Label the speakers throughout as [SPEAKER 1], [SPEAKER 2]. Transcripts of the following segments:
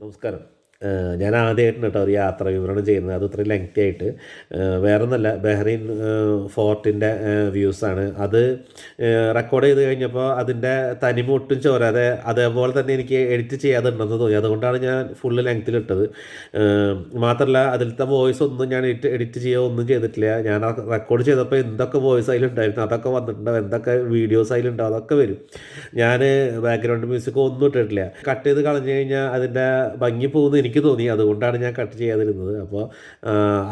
[SPEAKER 1] നമസ്കാരം. ഞാൻ ആദ്യമായിട്ടാണ് കേട്ടോ ഒരു യാത്ര വിവരണം ചെയ്യുന്നത്. അത് ഇത്രയും ലെങ്തി ആയിട്ട്. വേറൊന്നുമല്ല, ബഹ്റൈൻ ഫോർട്ടിൻ്റെ വ്യൂസാണ്. അത് റെക്കോർഡ് ചെയ്ത് കഴിഞ്ഞപ്പോൾ അതിൻ്റെ തനിമ ഒട്ടും ചോരാതെ അതേപോലെ തന്നെ എനിക്ക് എഡിറ്റ് ചെയ്യാതുണ്ടെന്ന് തോന്നി. അതുകൊണ്ടാണ് ഞാൻ ഫുള്ള് ലെങ്ത്തിലിട്ടത്. മാത്രമല്ല അതിലത്തെ വോയിസ് ഒന്നും ഞാൻ എഡിറ്റ് ചെയ്യുകയോ ഒന്നും ചെയ്തിട്ടില്ല. ഞാൻ റെക്കോർഡ് ചെയ്തപ്പോൾ എന്തൊക്കെ വോയിസ് അതിലുണ്ടായിരുന്നു അതൊക്കെ വന്നിട്ടുണ്ടാവും, എന്തൊക്കെ വീഡിയോസ് അതിലുണ്ടാവും അതൊക്കെ വരും. ഞാൻ ബാക്ക്ഗ്രൗണ്ട് മ്യൂസിക് ഒന്നും ഇട്ടിട്ടില്ല. കട്ട് ചെയ്ത് കളഞ്ഞു കഴിഞ്ഞാൽ അതിൻ്റെ ഭംഗി പോകുമെന്ന് എനിക്ക് തോന്നി. അതുകൊണ്ടാണ് ഞാൻ കട്ട് ചെയ്യാതിരുന്നത്. അപ്പോൾ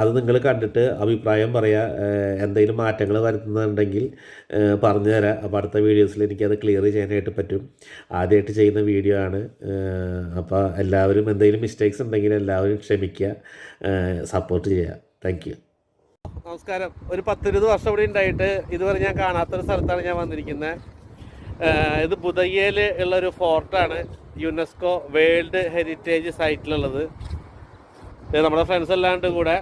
[SPEAKER 1] അത് നിങ്ങൾ കണ്ടിട്ട് അഭിപ്രായം പറയുക. എന്തെങ്കിലും മാറ്റങ്ങൾ വരുത്തുന്നുണ്ടെങ്കിൽ പറഞ്ഞു തരാം. അപ്പോൾ അടുത്ത വീഡിയോസിൽ എനിക്കത് ക്ലിയർ ചെയ്യാനായിട്ട് പറ്റും. ആദ്യമായിട്ട് ചെയ്യുന്ന വീഡിയോ ആണ്. അപ്പോൾ എല്ലാവരും എന്തെങ്കിലും മിസ്റ്റേക്സ് ഉണ്ടെങ്കിൽ എല്ലാവരും ക്ഷമിക്കുക, സപ്പോർട്ട് ചെയ്യുക. Thank you. നമസ്കാരം. ഒരു 10-20 വർഷം ഇവിടെ ഉണ്ടായിട്ട് ഇതുവരെ ഞാൻ കാണാത്തൊരു സ്ഥലത്താണ് ഞാൻ വന്നിരിക്കുന്നത്. ഇത് ബുദയ്യയിൽ ഉള്ളൊരു ഫോർട്ടാണ്, യുനെസ്കോ വേൾഡ് ഹെറിറ്റേജ് സൈറ്റിലുള്ളത്. നമ്മുടെ ഫ്രണ്ട്സ് എല്ലാണ്ട് കൂടെ.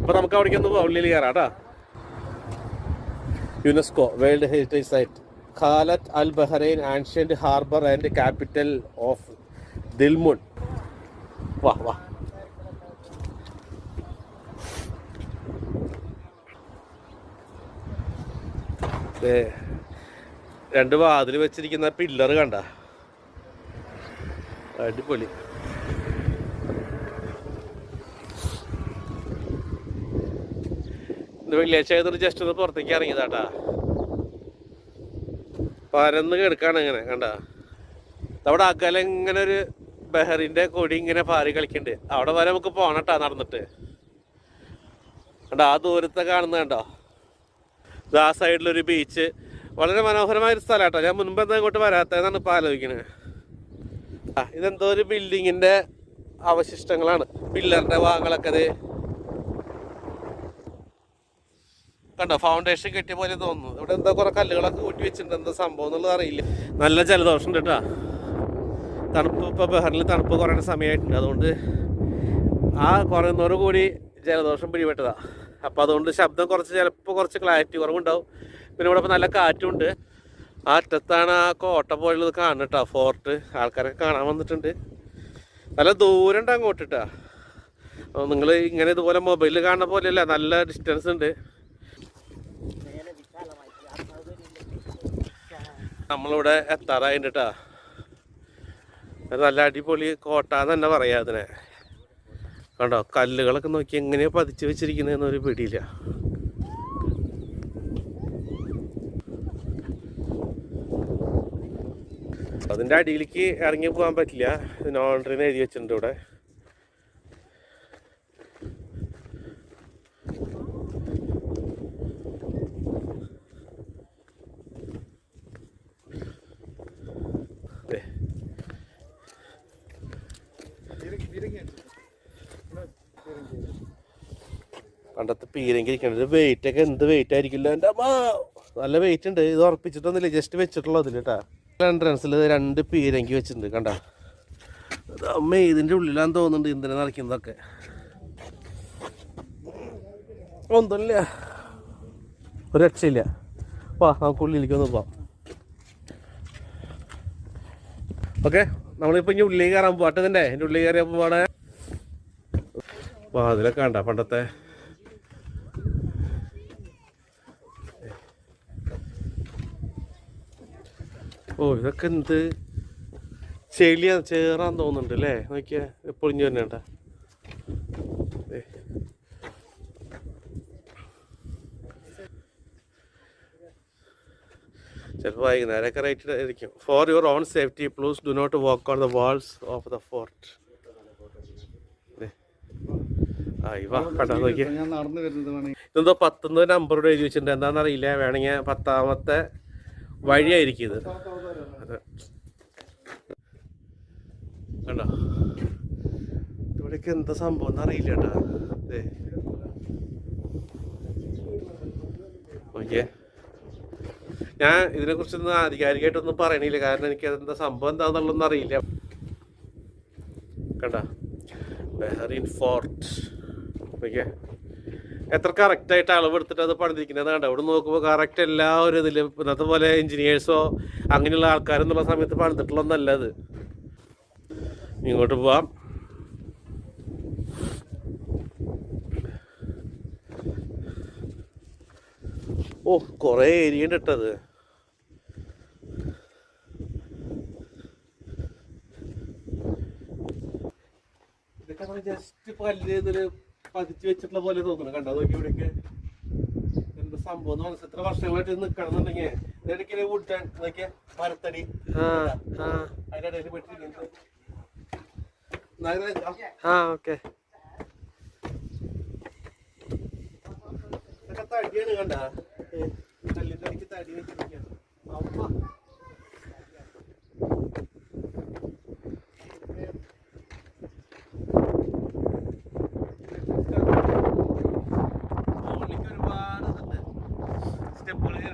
[SPEAKER 1] അപ്പോൾ നമുക്ക് അവിടേക്കൊന്ന് ഉള്ളിൽ കയറാം കേട്ടോ. UNESCO world heritage site, Qalat al Bahrain ancient harbour and capital of Dilmun. വാ വാ. രണ്ട് വാതിൽ വെച്ചിരിക്കുന്ന പില്ലർ കണ്ട, അടിപൊളി. വെള്ളിയാഴ്ച ആയതൊരു ജസ്റ്റ് ഒന്ന് പുറത്തേക്ക് ഇറങ്ങിയതാട്ടാ. പരന്ന് കിടക്കാണ് ഇങ്ങനെ കണ്ട. അവിടെ അകലെ ഇങ്ങനെ ഒരു ബഹറിന്റെ കൊടി ഇങ്ങനെ പാറി കളിക്കുന്നുണ്ട്. അവിടെ വരെ നമുക്ക് പോണട്ടാ നടന്നിട്ട്. കണ്ട ആ ദൂരത്തെ കാണുന്ന കണ്ടോ, ആ സൈഡിലൊരു ബീച്ച്. വളരെ മനോഹരമായൊരു സ്ഥലം കേട്ടോ. ഞാൻ മുൻപ് എന്താ ഇങ്ങോട്ട് വരാത്തതെന്നാണ് ഇപ്പോൾ ആലോചിക്കുന്നത്. ഇതെന്തോ ഒരു ബിൽഡിങ്ങിൻ്റെ അവശിഷ്ടങ്ങളാണ്, പില്ലറിൻ്റെ ഭാഗങ്ങളൊക്കെ. അത് കണ്ടോ, ഫൗണ്ടേഷൻ കെട്ടിയ പോലെ തോന്നുന്നു. ഇവിടെ എന്താ കുറേ കല്ലുകളൊക്കെ കൂട്ടി വെച്ചിട്ടുണ്ട്. എന്താ സംഭവം എന്നുള്ളത് അറിയില്ല. നല്ല ജലദോഷം ഉണ്ട് കേട്ടോ. തണുപ്പ് ഇപ്പോൾ ബഹറിൽ തണുപ്പ് കുറയുന്ന സമയമായിട്ടുണ്ട്. അതുകൊണ്ട് ആ കുറയുന്നതോടു കൂടി ജലദോഷം പിടിപെട്ടതാണ്. അപ്പോൾ അതുകൊണ്ട് ശബ്ദം ചിലപ്പോൾ കുറച്ച് ക്ലാരിറ്റി കുറവുണ്ടാവും. പിന്നെ ഇവിടെ ഇപ്പോൾ നല്ല കാറ്റുണ്ട്. ആ അറ്റത്താണ് ആ കോട്ട പോലുള്ളത് കാണുന്നത് കേട്ടോ, ഫോർട്ട്. ആൾക്കാരൊക്കെ കാണാൻ വന്നിട്ടുണ്ട്. നല്ല ദൂരം ഉണ്ട് അങ്ങോട്ട് കേട്ടോ. നിങ്ങൾ ഇങ്ങനെ ഇതുപോലെ മൊബൈലിൽ കാണുന്ന പോലെയല്ല, നല്ല ഡിസ്റ്റൻസ് ഉണ്ട്. നമ്മളിവിടെ എത്താറായിട്ട് കേട്ടോ. നല്ല അടിപൊളി കോട്ട എന്ന് തന്നെ പറയാം അതിനെ. കണ്ടോ, കല്ലുകളൊക്കെ നോക്കി എങ്ങനെയാണ് പതിച്ച് വെച്ചിരിക്കുന്നതെന്നൊരു പിടിയില്ല. അതിൻ്റെ അടിയിലേക്ക് ഇറങ്ങി പോകാൻ പറ്റില്ല. നോൺട്രിന്ന് എഴുതി വെച്ചിട്ടുണ്ട് ഇവിടെ. പണ്ടത്തെ പീരങ്കി ഇരിക്കണത് വെയിറ്റ് ഒക്കെ എന്ത് വെയിറ്റ് ആയിരിക്കില്ല. എൻ്റെ അമ്മ നല്ല വെയിറ്റ് ഉണ്ട്. ഇത് ഉറപ്പിച്ചിട്ടൊന്നുമില്ല, ജസ്റ്റ് വെച്ചിട്ടുള്ളൂ അതിൽ കേട്ടാ. എൻട്രൻസിൽ 2 പീരങ്കി വെച്ചിട്ടുണ്ട് കണ്ട. അമ്മ ഇതിൻ്റെ ഉള്ളിലാന്ന് തോന്നുന്നുണ്ട് ഇന്ധനം നിറയ്ക്കുന്നതൊക്കെ. ഒന്നുമില്ല, ഒരു രക്ഷയില്ല. വാ നമുക്ക് ഉള്ളിലേക്ക് ഒന്ന് പോവാം. ഓക്കെ, നമ്മളിപ്പോൾ ഇനി ഉള്ളിൽ കയറാൻ പോട്ടതിൻ്റെ. എൻ്റെ ഉള്ളിൽ കയറിയപ്പോൾ അവിടെ അതിലൊക്കെ കണ്ട പണ്ടത്തെ. ഓ ഇതൊക്കെ എന്ത് ചേറാൻ തോന്നുന്നുണ്ട് അല്ലേ. നോക്കിയാ എപ്പോഴും തന്നെ കേട്ടാ. ചിലപ്പോൾ വൈകുന്നേരമൊക്കെ റേറ്റ് ആയിരിക്കും. For your own safety please do not walk on the walls of the fort. ഇതെന്തോ 10 നമ്പറോട് എഴുതി വെച്ചിട്ടുണ്ട്. എന്താണെന്നറിയില്ല. വേണമെങ്കിൽ 10ാമത്തെ വഴിയായിരിക്കും ഇത്. കണ്ടോ, ഇവിടേക്ക് എന്താ സംഭവം എന്നറിയില്ല കേട്ടാ. ഓക്കെ, ഞാൻ ഇതിനെക്കുറിച്ചൊന്നും ആധികാരികമായിട്ടൊന്നും പറയണില്ല, കാരണം എനിക്ക് അതെന്താ സംഭവം എന്താണെന്നുള്ളതൊന്നും അറിയില്ല. കണ്ട ബഹ്റൈൻ ഫോർട്ട്. ഓക്കെ, എത്ര കറക്റ്റായിട്ട് അളവെടുത്തിട്ട് അത് പണിതിരിക്കുന്നത് കണ്ടോ. ഇവിടെ നോക്കുമ്പോൾ കറക്റ്റ് എല്ലാവരും ഇതിൽ ഇന്നത്തെ പോലെ എൻജിനീയേഴ്സോ അങ്ങനെയുള്ള ആൾക്കാരെന്നുള്ള സമയത്ത് പണിതിട്ടുള്ളതൊന്നല്ല അത്. ഇങ്ങോട്ട് പോവാം. ഓ, കുറേ ഏരിയ ഉണ്ട് ഇട്ടത്. ഇതൊക്കെ ജസ്റ്റ് പല്ല് പതിച്ച് വെച്ചിട്ടുള്ള പോലെ തോന്നുന്നു. കണ്ടോ നോക്കി ഇവിടേക്ക് എന്താ സംഭവം മനസ്സിൽ എത്ര വർഷങ്ങളായിട്ട് നിൽക്കണമെന്നുണ്ടെങ്കിൽ ഇടയ്ക്ക് വുഡ് നോക്കിയ മരത്തടി അതിന്റെ ഇടയിൽ പെട്ടിരിക്കുന്നത്. ഇതൊക്കെ തടിയാണ്. കണ്ട കല്ലിന്റെ അടിക്ക് തടി വെച്ചിരിക്കുകയാണ്. അമ്മ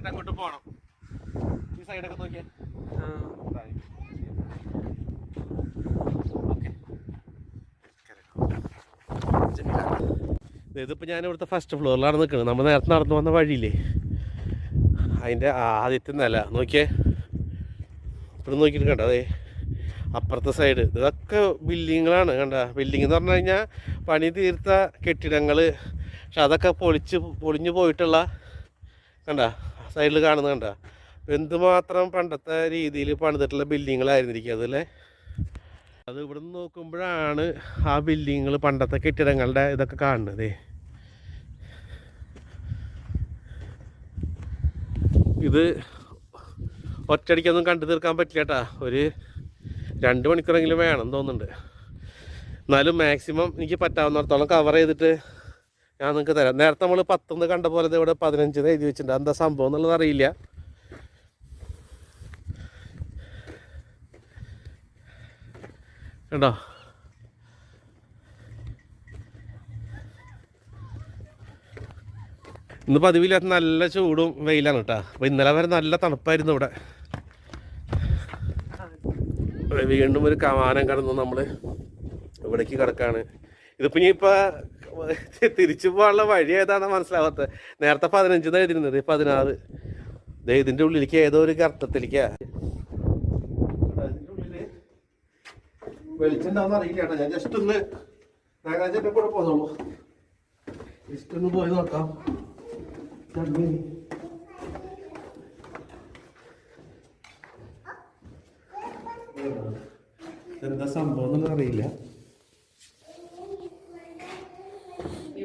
[SPEAKER 1] അങ്ങോട്ട് പോണം. ഈ സൈഡൊക്കെ നോക്കിയാ ഇതിപ്പോൾ ഞാൻ ഇവിടുത്തെ ഫസ്റ്റ് ഫ്ലോറിലാണ് നിൽക്കുന്നത്. നമ്മൾ നേരത്തെ നടന്നു വന്ന വഴിയില്ലേ, അതിൻ്റെ ആദ്യത്തെ നില നോക്കിയേ. ഇവിടെ നോക്കിയിട്ട് കണ്ട അതേ അപ്പുറത്തെ സൈഡ് ഇതൊക്കെ ബിൽഡിങ്ങുകളാണ്. കണ്ട ബിൽഡിംഗ് എന്ന് പറഞ്ഞു കഴിഞ്ഞാൽ പണി തീർത്ത കെട്ടിടങ്ങൾ. പക്ഷെ അതൊക്കെ പൊളിഞ്ഞു പോയിട്ടുള്ള കണ്ട സൈഡിൽ കാണുന്നത് കണ്ട എന്തുമാത്രം പണ്ടത്തെ രീതിയിൽ പണിതിട്ടുള്ള ബിൽഡിങ്ങുകളായിരുന്നിരിക്കും അതല്ലേ. അത് ഇവിടെ നിന്ന് നോക്കുമ്പോഴാണ് ആ ബിൽഡിങ്ങുകൾ പണ്ടത്തെ കെട്ടിടങ്ങളുടെ ഇതൊക്കെ കാണുന്നത്. ഇത് ഒറ്റയടിക്കൊന്നും കണ്ടു തീർക്കാൻ പറ്റില്ല കേട്ടാ. ഒരു 2 മണിക്കൂറെങ്കിലും വേണം തോന്നുന്നുണ്ട്. എന്നാലും മാക്സിമം എനിക്ക് പറ്റാവുന്നിടത്തോളം കവർ ചെയ്തിട്ട് ഞാൻ നിങ്ങൾക്ക് തരാം. നേരത്തെ നമ്മൾ 10 കണ്ട പോലെ ഇവിടെ 15 എഴുതി വെച്ചിട്ടുണ്ട്. എന്താ സംഭവം എന്നുള്ളത് അറിയില്ല. കണ്ടോ ഇന്ന് പതിവില്ലാത്ത നല്ല ചൂടും വെയിലാണ് കേട്ടോ. അപ്പോൾ ഇന്നലെ വരെ നല്ല തണുപ്പായിരുന്നു ഇവിടെ. വീണ്ടും ഒരു കമാനം കടന്നു നമ്മൾ ഇവിടേക്ക് കിടക്കാണ്. ഇതിപ്പോൾ ഇനിയിപ്പോൾ തിരിച്ചു പോകാനുള്ള വഴി ഏതാണെന്ന് മനസ്സിലാവാത്തത്. നേരത്തെ 15 എഴുതിയിരുന്നത് 16. ഇതിൻ്റെ ഉള്ളിലേക്ക് ഏതോ ഒരു ഗർത്തത്തിലേക്കാ. ഇതിൻ്റെ ഉള്ളിൽ വെളിച്ചുണ്ടാവുന്ന അറിയില്ല കേട്ടോ. ഞാൻ ജസ്റ്റ് ഒന്ന് നാഗരാജൻ്റെ കൂടെ പോന്നോളൂ. ജസ്റ്റ് ഒന്ന് പോയി നോക്കാം. എന്താ സംഭവം എന്നൊന്നും അറിയില്ല.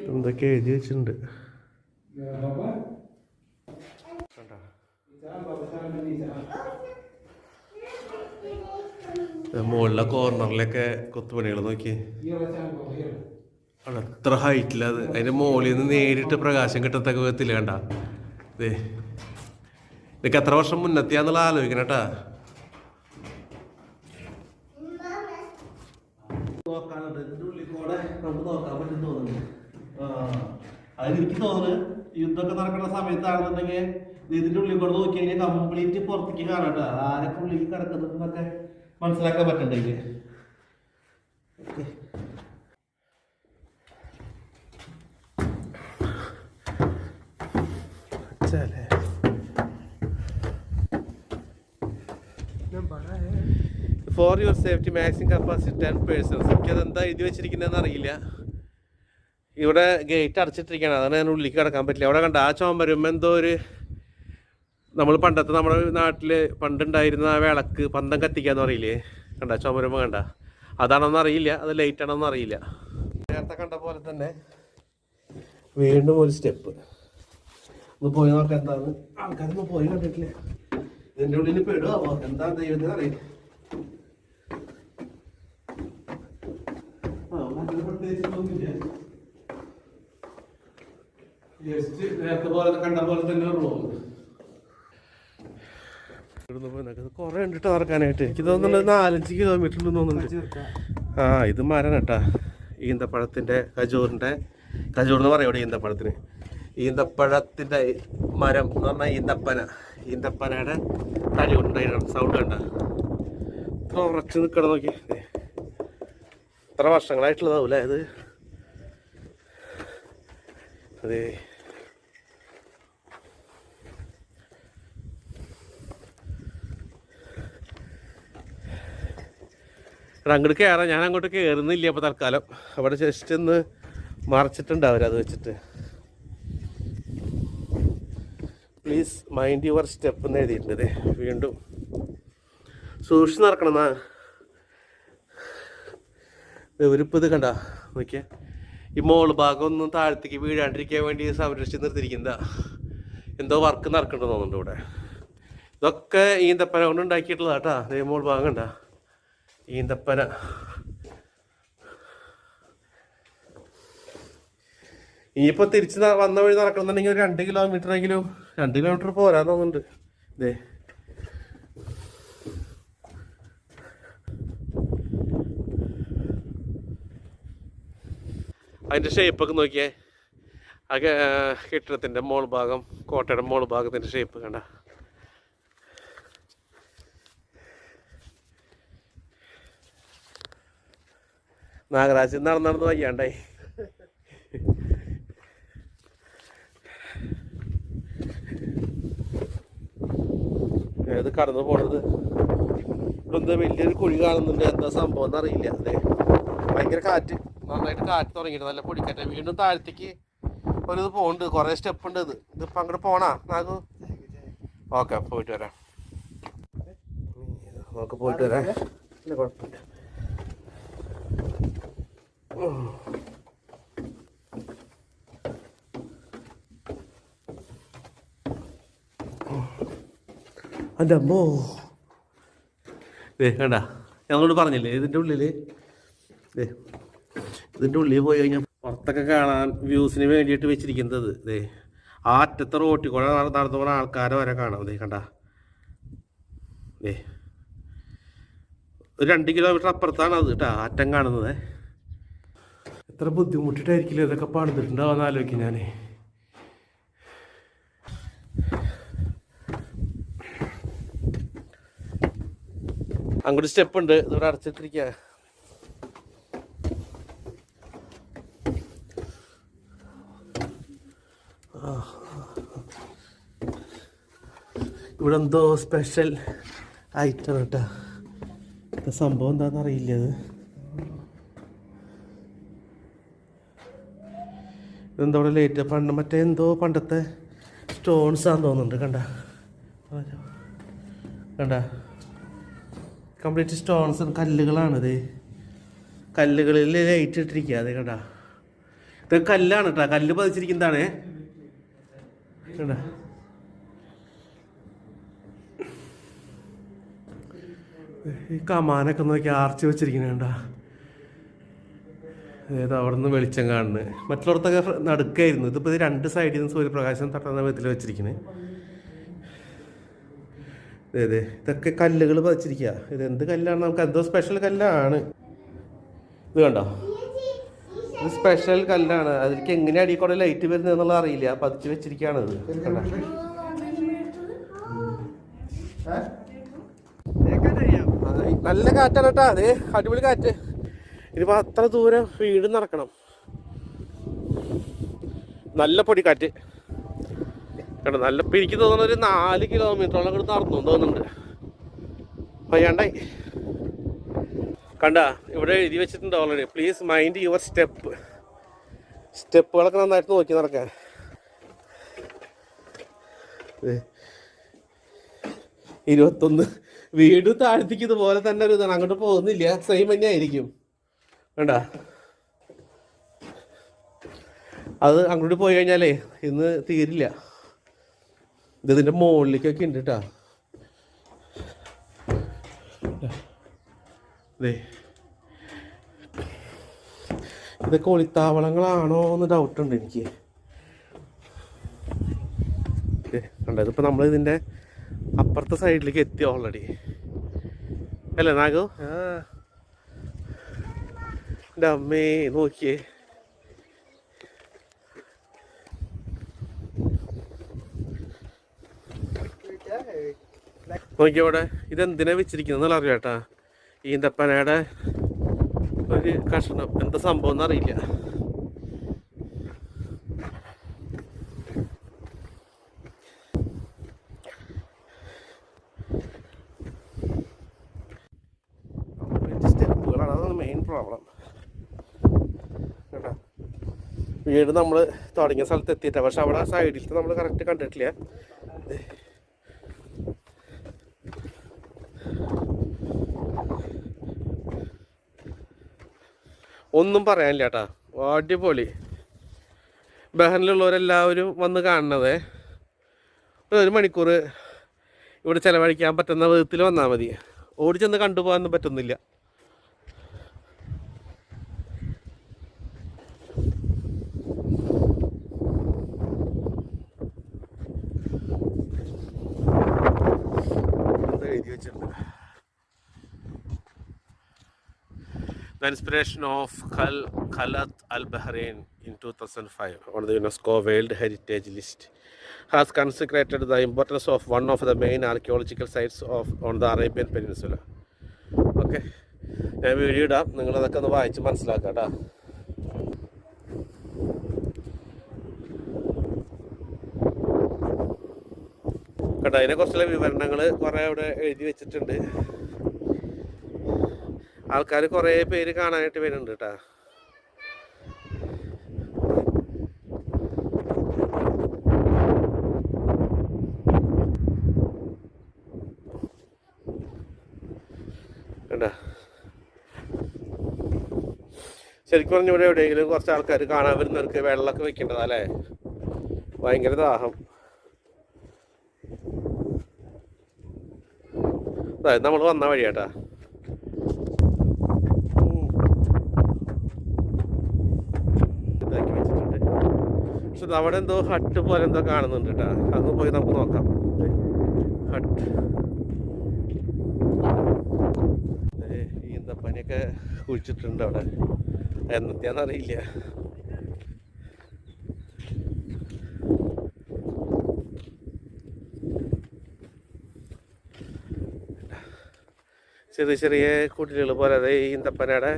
[SPEAKER 1] എന്തൊക്കെ എഴുതി വെച്ചിട്ടുണ്ട്. മുകളിലെ കോർണറിലൊക്കെ കൊത്തുപണികൾ നോക്കി. അവിടെ എത്ര ഹൈറ്റിലത്. അതിൻ്റെ മുകളിൽ നിന്ന് നേരിട്ട് പ്രകാശം കിട്ടത്തക്ക വിധത്തിൽ കണ്ട. ഇതേ ഇതൊക്കെ എത്ര വർഷം മുന്നത്തെയാന്നുള്ള ആലോചിക്കണം കേട്ടാ. നോക്കാനുണ്ട് ഇതിൻ്റെ ഉള്ളിൽ കൂടെ നമുക്ക് നോക്കാൻ പറ്റും തോന്നുന്നു. അതിലെനിക്ക് തോന്നുന്നു യുദ്ധമൊക്കെ നടക്കുന്ന സമയത്താണെന്നുണ്ടെങ്കിൽ ഇതിൻ്റെ ഉള്ളിൽ കൂടെ നോക്കി കഴിഞ്ഞാൽ കംപ്ലീറ്റ് പുറത്തേക്ക് കാണാട്ടോ. ആരൊക്കെ ഉള്ളിൽ കിടക്കുന്നതെന്നൊക്കെ മനസ്സിലാക്കാൻ പറ്റണ്ടെങ്കിൽ. For your safety maximum capacity 10 persons. എനിക്കതെന്താ എഴുതി വെച്ചിരിക്കുന്നതെന്ന് അറിയില്ല. ഇവിടെ ഗേറ്റ് അടച്ചിട്ടിരിക്കുകയാണ്. അതാണ് ഞാൻ ഉള്ളിലേക്ക് കിടക്കാൻ പറ്റില്ല. അവിടെ കണ്ട ആ ചുമരുമ്പോൾ എന്തോ ഒരു നമ്മൾ പണ്ടത്തെ നമ്മുടെ നാട്ടിൽ പണ്ടുണ്ടായിരുന്ന ആ വിളക്ക് പന്തം കത്തിക്കാന്ന് പറയില്ലേ, കണ്ട ചുമരുമ്പോൾ കണ്ട. അതാണോന്ന് അറിയില്ല, അത് ലൈറ്റ് ആണോന്ന് അറിയില്ല. നേരത്തെ കണ്ട പോലെ തന്നെ വീണ്ടും ഒരു സ്റ്റെപ്പ്. ഒന്ന് പോയി നോക്കാം എന്താണ്. ആൾക്കാരൊന്നും പോയി കണ്ടിട്ടില്ല. ഇതിൻ്റെ ഉള്ളിൽ പെടുവോ എന്താ ദൈവത്തിന് അറിയില്ല. നേരത്തെ പോലെ കണ്ട പോലെ തന്നെ റൂം. കുറെ ഉണ്ടിട്ട് നടക്കാനായിട്ട്. എനിക്ക് തോന്നുന്നുണ്ട് 4-5 കിലോമീറ്റർ ഉണ്ടെന്ന് തോന്നുന്നുണ്ട്. ഇത് മരം കേട്ടാ. ഈന്തപ്പഴത്തിൻ്റെ കജൂർ എന്ന് പറയും ഈന്തപ്പഴത്തിന്. ഈന്തപ്പഴത്തിൻ്റെ മരം എന്ന് പറഞ്ഞാൽ ഈന്തപ്പനയുടെ തടി കൊണ്ടുണ്ടായിരുന്നു. സൗണ്ട് കണ്ട ഇത്ര ഉറച്ച് നിൽക്കണം നോക്കി. ഇത്ര വർഷങ്ങളായിട്ടുള്ളതാവൂലേ ഇത്. അതെ അങ്ങോട്ട് കയറാം. ഞാൻ അങ്ങോട്ട് കയറുന്നില്ല അപ്പോൾ തൽക്കാലം. അവിടെ ജസ്റ്റ് ഒന്ന് മറച്ചിട്ടുണ്ട് അവരത് വെച്ചിട്ട്. പ്ലീസ് മൈൻഡ് യുവർ സ്റ്റെപ്പ് എന്ന് എഴുതിയിട്ടുണ്ട്. വീണ്ടും സൂക്ഷിച്ച് നടക്കണം എന്നാ. ഇവരിപ്പോൾ ഇത് കണ്ട നോക്കിയാൽ ഈ മോള് ഭാഗം ഒന്നും താഴത്തേക്ക് വീഴാണ്ടിരിക്കാൻ വേണ്ടി സംരക്ഷിച്ച് നിർത്തിയിരിക്കുന്നതാ. എന്തോ വർക്ക് നടക്കണ്ടെന്ന് തോന്നുന്നുണ്ട് ഇവിടെ. ഇതൊക്കെ ഈന്തപ്പന കൊണ്ട് ഉണ്ടാക്കിയിട്ടുള്ളതാ കേട്ടാ. അതേ മോൾ ഭാഗം കണ്ട ഈന്തപ്പന. ഇനിയിപ്പോൾ തിരിച്ച് വന്ന വഴി നടക്കണമെന്നുണ്ടെങ്കിൽ ഒരു 2 കിലോമീറ്റർ എങ്കിലും 2 കിലോമീറ്റർ പോരാൻ തോന്നുന്നുണ്ട്. ഇതേ അതിൻ്റെ ഷേപ്പൊക്കെ നോക്കിയേ. ആ കെട്ടിടത്തിൻ്റെ മോൾ ഭാഗം, കോട്ടയുടെ മോൾ ഭാഗത്തിൻ്റെ ഷേപ്പ് കണ്ട. നാഗരാജ് നടന്ന് വയ്യാണ്ടായി. ഏത് കടന്നു പോണത്. ഇവിടെ വലിയൊരു കുഴി കാണുന്നുണ്ട്. എന്താ സംഭവം എന്നറിയില്ല. അതെ ഭയങ്കര കാറ്റ്, നന്നായിട്ട് കാറ്റ് തുടങ്ങിയിട്ട് നല്ല പൊടിക്കാറ്റ്. വീണ്ടും താഴത്തേക്ക് ഒരു ഇത് പോകുന്നുണ്ട്. കുറേ സ്റ്റെപ്പ് ഉണ്ട്. ഇതിപ്പോൾ അങ്ങോട്ട് പോണാ നാഗു? ഓക്കെ പോയിട്ട് വരാം. നമുക്ക് പോയിട്ട് വരാം. ഇല്ല കുഴപ്പമില്ല. എൻ്റെ അമ്മോ കണ്ട, ഞങ്ങളോട് പറഞ്ഞില്ലേ ഇതിൻ്റെ ഉള്ളിൽ ഇതിൻ്റെ ഉള്ളിൽ പോയി കഴിഞ്ഞാൽ പുറത്തൊക്കെ കാണാൻ വ്യൂസിന് വേണ്ടിയിട്ട് വെച്ചിരിക്കുന്നത്. ആ അറ്റത്തെ റോട്ടിൽ കൂടെ നടന്നു പോകുന്ന ആൾക്കാരെ വരെ കാണാം. കണ്ട ഒരു 2 കിലോമീറ്റർ അപ്പുറത്താണ് അത് കേട്ടോ അറ്റം കാണുന്നത്. എത്ര ബുദ്ധിമുട്ടിട്ടായിരിക്കില്ല ഇതൊക്കെ പണിതിട്ടുണ്ടാവുമെന്ന് ആലോചിക്കും ഞാൻ. അങ്ങോട്ട് സ്റ്റെപ്പ് ഉണ്ട്. ഇവിടെ അടച്ചിട്ടിരിക്കുക. ഇവിടെ എന്തോ സ്പെഷ്യൽ ഐറ്റം കേട്ടോ. സംഭവം എന്താണെന്ന് അറിയില്ല. അത് ഇതെന്താ ഇവിടെ ലേറ്റ് മറ്റേ എന്തോ പണ്ടത്തെ സ്റ്റോൺസ് ആണെന്ന് തോന്നുന്നുണ്ട്. കണ്ട കംപ്ലീറ്റ് സ്റ്റോൺസ്, കല്ലുകളാണിത്. കല്ലുകളിൽ ലൈറ്റ് ഇട്ടിരിക്കുക. അത് കണ്ട ഇത് കല്ലാണ് കേട്ടോ. കല്ല് പതിച്ചിരിക്കുന്നതാണ്. കണ്ട ഈ കമാനൊക്കെ നോക്കി ആർച്ച് വെച്ചിരിക്കുന്നത് കണ്ട. അതായത് അവിടെ നിന്ന് വെളിച്ചം കാണുന്നത്. മറ്റുള്ളവർക്കൊക്കെ നടുക്കായിരുന്നു. ഇതിപ്പോൾ ഇത് 2 സൈഡിൽ നിന്ന് സൂര്യപ്രകാശം തട്ടുന്ന വിധത്തിൽ വെച്ചിരിക്കുന്നത്. അതെ ഇതൊക്കെ കല്ലുകൾ പതിച്ചിരിക്കുക. ഇതെന്ത് കല്ലാണ്? നമുക്ക് എന്തോ സ്പെഷ്യൽ കല്ലാണ്. ഇത് കണ്ടോ, ഇത് സ്പെഷ്യൽ കല്ലാണ്. അതിലേക്ക് എങ്ങനെ അടിയിൽ കൂടെ ലൈറ്റ് വരുന്നത് എന്നുള്ളത് അറിയില്ല. പതിച്ച് വെച്ചിരിക്കുകയാണ്. ഇത് കണ്ടോ, നല്ല കാറ്റാണ് കേട്ടോ. അതെ അടിപൊളി കാറ്റ്. ഇനിയിപ്പോൾ അത്ര ദൂരം വീട് നടക്കണം. നല്ല പൊടിക്കാറ്റ് കേട്ടോ. നല്ല എനിക്ക് തോന്നുന്നത് ഒരു 4 കിലോമീറ്ററോളം കൂടെ നടന്നു തോന്നുന്നുണ്ട്. വയ്യാണ്ടായി. കണ്ട ഇവിടെ എഴുതി വെച്ചിട്ടുണ്ട് already. Please mind your step. സ്റ്റെപ്പുകളൊക്കെ നന്നായിട്ട് നോക്കി നടക്കാൻ. 21 വീട് താഴ്ത്തിക്ക് ഇതുപോലെ തന്നെ ഒരു ഇതാണ്. അങ്ങോട്ട് പോകുന്നില്ല, സെയിം തന്നെ ആയിരിക്കും. വേണ്ട അത് അങ്ങോട്ട് പോയി കഴിഞ്ഞാലേ ഇന്ന് തീരില്ല. ഇതിൻ്റെ മുകളിലേക്കൊക്കെ ഉണ്ട് കേട്ടോ. ഇതൊക്കെ ഒളിത്താവളങ്ങളാണോ എന്ന് ഡൗട്ടുണ്ട് എനിക്ക്. കണ്ടോ, ഇതിപ്പോൾ നമ്മൾ ഇതിൻ്റെ അപ്പുറത്തെ സൈഡിലേക്ക് എത്തി ഓൾറെഡി അല്ലേ നാഗു? എൻ്റെ അമ്മേ നോക്കിയേ. നോക്കിയോടെ ഇതെന്തിനാ വെച്ചിരിക്കുന്നത് അറിയാം കേട്ടാ. ഈന്തപ്പനയുടെ ഒരു കഷ്ണം. എന്താ സംഭവം എന്നറിയില്ല. സ്റ്റെപ്പുകളാണ് വീട് നമ്മൾ തുടങ്ങിയ സ്ഥലത്ത് എത്തിയിട്ടാണ്. പക്ഷെ അവിടെ സൈഡിലത്തെ നമ്മൾ കറക്റ്റ് കണ്ടിട്ടില്ല. ഒന്നും പറയാനില്ല കേട്ടാ, അടിപൊളി. ബഹറിനിലുള്ളവരെല്ലാവരും വന്ന് കാണണത് 1 മണിക്കൂർ ഇവിടെ ചിലവഴിക്കാൻ പറ്റുന്ന വിധത്തിൽ വന്നാൽ മതി. ഓടിച്ചെന്ന് കണ്ടുപോകാനൊന്നും പറ്റുന്നില്ല. എഴുതി വെച്ചിട്ടുണ്ട്, The inspiration of Khalat al-Bahrain in 2005 on the UNESCO World Heritage List has consecrated the importance of one of the main archaeological sites on the Arabian Peninsula. Okay, ഞാൻ വീഡിയോ ഇടാം, നിങ്ങളതൊക്കെ ഒന്ന് വായിച്ച് മനസ്സിലാക്കാം കേട്ടോ. കേട്ടോ, അതിനെക്കുറിച്ചുള്ള വിവരണങ്ങൾ കുറേ അവിടെ എഴുതി വെച്ചിട്ടുണ്ട്. ആൾക്കാർ കുറേ പേര് കാണാനായിട്ട് വരുന്നുണ്ട് കേട്ടോ. കേട്ടാ, ശരിക്കും പറഞ്ഞ ഇവിടെ എവിടെയെങ്കിലും കുറച്ച് ആൾക്കാർ കാണാൻ വരുന്നവർക്ക് വെള്ളമൊക്കെ വെക്കേണ്ടതാ അല്ലേ? ഭയങ്കര ദാഹം. അതായത് നമ്മൾ വന്ന വഴിയാട്ടാ. പക്ഷെ അവിടെ എന്തോ ഹട്ട് പോലെ എന്തോ കാണുന്നുണ്ട് കേട്ടാ. അങ്ങ് പോയി നമുക്ക് നോക്കാം. ഹട്ട് ഈന്തപ്പനയൊക്കെ കുഴിച്ചിട്ടുണ്ട് അവിടെ. എന്നത്തെയാന്നറിയില്ല. ചെറിയ ചെറിയ കുടിലുകൾ പോലെ, അത് ഈന്തപ്പനയുടെ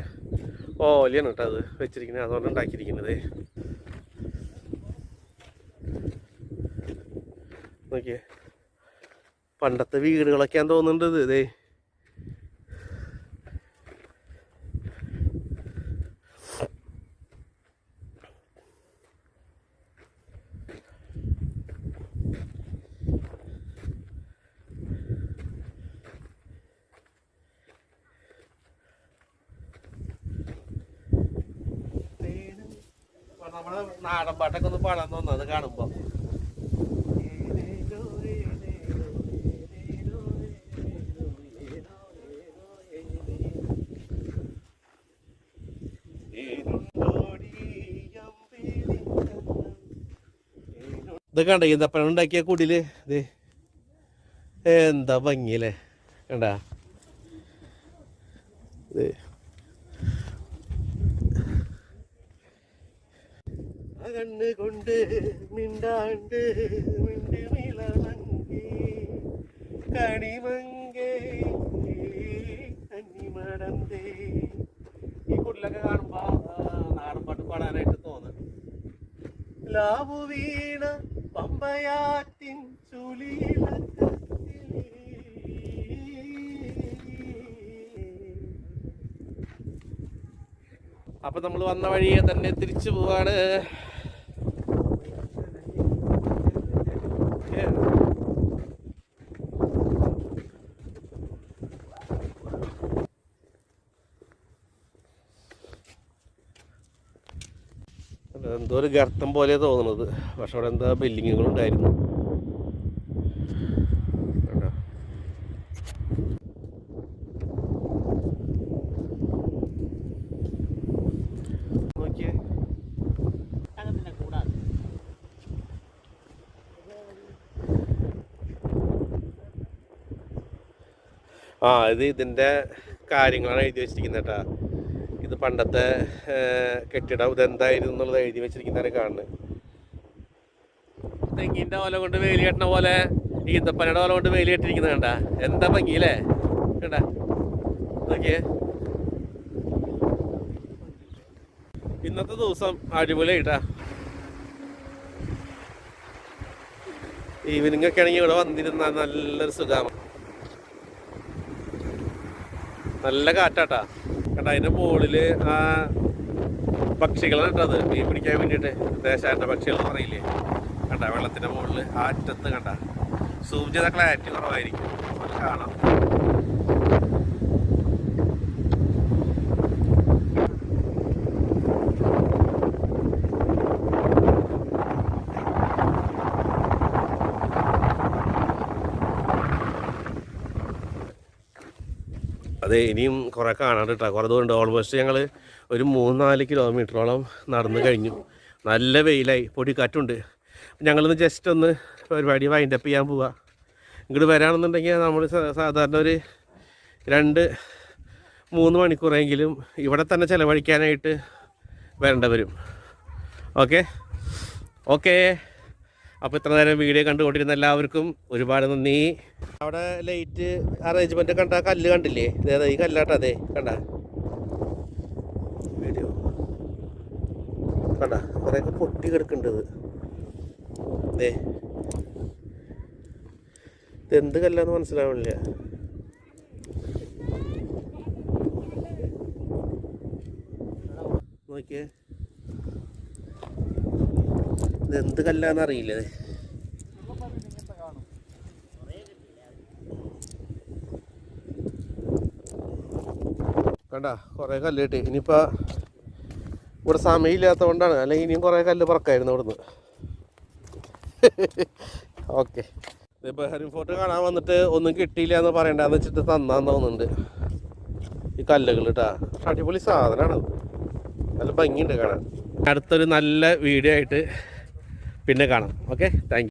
[SPEAKER 1] ഓലയാണ് കേട്ടോ അത് വെച്ചിരിക്കുന്നത്, അതുകൊണ്ട് ഉണ്ടാക്കിയിരിക്കുന്നത്. നോക്കിയേ, പണ്ടത്തെ വീടുകളൊക്കെയാന്ന് തോന്നുന്നുണ്ട് ഇതേ. നമ്മളെ നാടൻ പാട്ടൊക്കെ ഒന്ന് പാടാൻ തോന്നുന്നു അത് കാണുമ്പോ. ഇതൊക്കെ കണ്ട ഈന്തപ്പഴം ഉണ്ടാക്കിയ കുടില്, ഇത് എന്താ ഭംഗിയല്ലേ കണ്ടാ. ഇത് കണ്ണ് കൊണ്ട് മിണ്ടാണ്ട് മിണ്ടി മിളമങ്കി കണിമങ്കേ കന്നിമടന്തേ. ഈ കുടിലൊക്കെ കാണുമ്പോ നാടൻ പാട്ട് പാടാനായിട്ട് തോന്നും. ലാവു വീണ പമ്പയാറ്റിൻ ചുളിയില. അപ്പൊ നമ്മൾ വന്ന വഴിയെ തന്നെ തിരിച്ചു പോവാണ്. എന്തോ ഒരു ഗർത്തം പോലെ തോന്നുന്നത്, പക്ഷെ അവിടെ എന്താ ബിൽഡിങ്ങുകളുണ്ടായിരുന്നു. നോക്കിയേ, ഇത് ഇതിൻ്റെ കാര്യങ്ങളാണ് എഴുതി വെച്ചിരിക്കുന്നത് കേട്ടാ. ഇത് പണ്ടത്തെ കെട്ടിടം ഇതെന്തായിരുന്നു എന്നുള്ളത് എഴുതി വെച്ചിരിക്കുന്നതാണ് കാണുന്നത്. തെങ്ങിൻ്റെ ഓല കൊണ്ട് വേലി കെട്ടണ പോലെ ഈന്തപ്പനയുടെ ഓല കൊണ്ട് വേലി കെട്ടിരിക്കുന്നത് കണ്ട, എന്താ ഭംഗിയില്ലേ കണ്ട. നോക്കിയേ, ഇന്നത്തെ ദിവസം അടിപൊളിയായിട്ടാ. ഈവനിങ് ഒക്കെ ആണെങ്കിൽ ഇവിടെ വന്നിരുന്നാൽ നല്ലൊരു സുഖമാണ്. നല്ല കാറ്റാട്ടാ കണ്ട. അതിൻ്റെ മുകളിൽ ആ പക്ഷികളാണ് കേട്ടത് മീൻ പിടിക്കാൻ വേണ്ടിയിട്ട് ദേശാടന പക്ഷികൾ പറയില്ലേ കണ്ട വെള്ളത്തിൻ്റെ മുകളിൽ ആ അറ്റത്ത് കണ്ട സൂം ചെയ്ത ക്ലാരിറ്റി കുറവായിരിക്കും കാണാം. അതെ ഇനിയും കുറേ കാണാണ്ട് കേട്ടോ. കുറേ ദൂരമുണ്ട്. ഓൾമോസ്റ്റ് ഞങ്ങൾ ഒരു 3-4 കിലോമീറ്ററോളം നടന്നു കഴിഞ്ഞു. നല്ല വെയിലായി, പൊടിക്കാറ്റുണ്ട്. ഞങ്ങളിന്ന് ജസ്റ്റ് ഒന്ന് പരിപാടി വൈൻഡപ്പ് ചെയ്യാൻ പോവുക. ഇങ്ങോട്ട് വരാണെന്നുണ്ടെങ്കിൽ നമ്മൾ സാധാരണ ഒരു 2-3 മണിക്കൂറെങ്കിലും ഇവിടെ തന്നെ ചിലവഴിക്കാനായിട്ട് വരേണ്ടി വരും. ഓക്കെ ഓക്കെ അപ്പോൾ ഇത്ര നേരം വീഡിയോ കണ്ടുകൊണ്ടിരുന്ന എല്ലാവർക്കും ഒരുപാട് നന്ദി. അവിടെ ലൈറ്റ് അറേഞ്ച്മെൻറ്റ് കണ്ട കല്ല് കണ്ടില്ലേ? ഇതേതാ ഈ കല്ലാട്ടോ. അതെ കണ്ട വീഡിയോ കണ്ട കുറേയൊക്കെ പൊട്ടി കിടക്കേണ്ടത്. അതെ ഇതെന്ത് കല്ലാന്ന് മനസ്സിലാവണില്ല. നോക്കിയേ ഇതെന്ത് കല്ലാന്നറിയില്ലേ? കണ്ട കുറേ കല്ല് കിട്ടി. ഇനിയിപ്പോൾ ഇവിടെ സമയമില്ലാത്തത് കൊണ്ടാണ്, അല്ലെങ്കിൽ ഇനിയും കുറേ കല്ല് പറക്കായിരുന്നു ഇവിടുന്ന്. ഓക്കെ ബഹ്റിൻ ഫോർട്ട് കാണാൻ വന്നിട്ട് ഒന്നും കിട്ടിയില്ല എന്ന് പറയണ്ടെന്ന് വെച്ചിട്ട് തന്നാന്ന് തോന്നുന്നുണ്ട് ഈ കല്ലുകൾ കേട്ടാ. അടിപൊളി സാധനമാണ്, നല്ല ഭംഗിയുണ്ട് കാണാൻ. അടുത്തൊരു നല്ല വീഡിയോ ആയിട്ട് പിന്നെ കാണാം. Okay thank you.